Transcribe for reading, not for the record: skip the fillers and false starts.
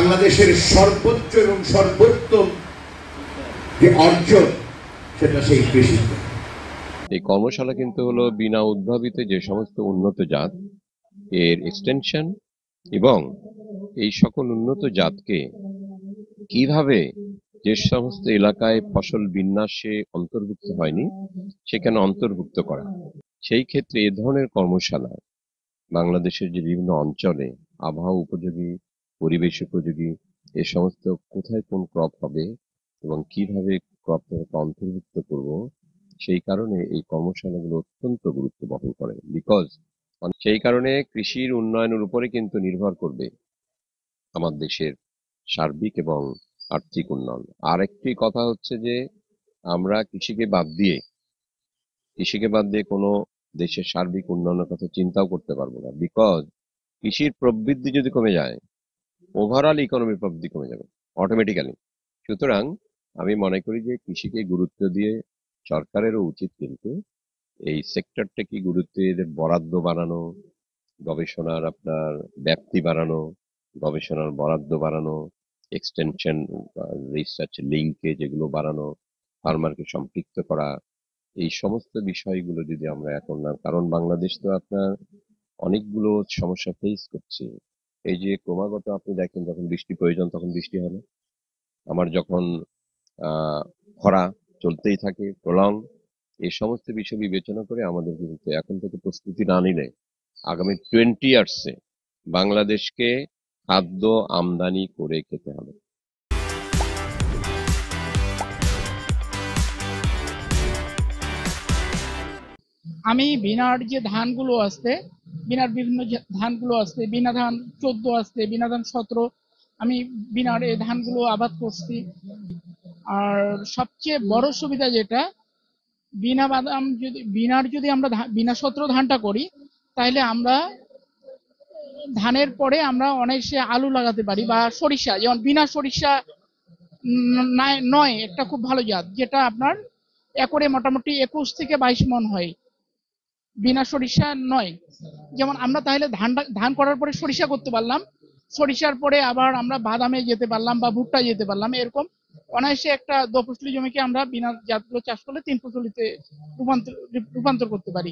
বাংলাদেশের সর্বোচ্চ এবং সর্বোত্তম যে অর্জন সেটা সেই কৃষিতে। এই কর্মশালা কিন্তু হলো বিনা উদ্ভাবিত যে সমস্ত উন্নত জাত এর এক্সটেনশন, এবং এই সকল উন্নত জাতকে কিভাবে যে সমস্ত এলাকায় ফসল বিন্যাসে অন্তর্ভুক্ত হয়নি সেখানে অন্তর্ভুক্ত করা। সেই ক্ষেত্রে এ ধরনের কর্মশালা বাংলাদেশের যে বিভিন্ন অঞ্চলে আবহাওয়া উপযোগী, পরিবেশ উপযোগী, এ সমস্ত কোথায় কোন ক্রপ হবে এবং কিভাবে ক্রপটাকে অন্তর্ভুক্ত করব, সেই কারণে এই কর্মশালাগুলো অত্যন্ত গুরুত্ব বহন করে। বিকজ সেই কারণে কৃষির উন্নয়নের উপরে কিন্তু নির্ভর করবে আমার দেশের সার্বিক এবং আর্থিক উন্নয়ন। আরেকটি কথা হচ্ছে যে আমরা কৃষিকে বাদ দিয়ে কোনো দেশের সার্বিক উন্নয়নের কথা চিন্তাও করতে পারবো না। বিকজ কৃষির প্রবৃদ্ধি যদি কমে যায়, ওভারঅল ইকোনমির প্রবৃদ্ধি কমে যাবে অটোমেটিক্যালি। সুতরাং আমি মনে করি যে কৃষিকে গুরুত্ব দিয়ে সরকারেরও উচিত কিন্তু এই সেক্টরটাকে গুরুত্ব দিয়ে এদের বরাদ্দ বাড়ানো, গবেষণার আপনার ব্যাপ্তি বাড়ানো, গবেষণার বরাদ্দ বাড়ানো, এক্সটেনশন, রিসার্চ লিঙ্কেজ এগুলো বাড়ানো, ফার্মারকে সম্পৃক্ত করা, এই সমস্ত বিষয়গুলো যদি আমরা এখন না, কারণ বাংলাদেশ তো আপনার অনেকগুলো সমস্যা ফেস করছে। এই যে ক্রমাগত আপনি দেখেন যখন বৃষ্টি প্রয়োজন তখন বৃষ্টি হয় না, আমার যখন খরা চলতেই থাকে প্রলং, এই সমস্ত বিষয় বিবেচনা করে আমাদের কিন্তু এখন থেকে প্রস্তুতি না নিলে আগামী 20 ইয়ার্সে বাংলাদেশকে খাদ্য আমদানি করে খেতে হবে। আমি বিনার যে ধানগুলো আছে, বিনার বিভিন্ন যে ধানগুলো আছে, বিনা ধান 14 আছে, বিনা ধান 17, আমি বিনার এই ধানগুলো আবাদ করছি। আর সবচেয়ে বড় সুবিধা যেটা, বিনার যদি আমরা বিনা 17 ধানটা করি, তাহলে আমরা ধানের পরে আমরা অনায়াসে আলু লাগাতে পারি, বা সরিষা, যেমন বিনা সরিষা 9 একটা খুব ভালো জাত, যেটা আপনার একরে মোটামুটি 21 থেকে 22 মন হয়। বিনা সরিষা 9, যেমন আমরা তাহলে ধান করার পরে সরিষা করতে পারলাম, সরিষার পরে আবার আমরা বাদামে যেতে পারলাম বা ভুট্টা যেতে পারলাম। এরকম অনায়াসে একটা 2 ফসলি জমিকে আমরা বিনা জাতগুলো চাষ করলে 3 ফসলিতে রূপান্তর করতে পারি।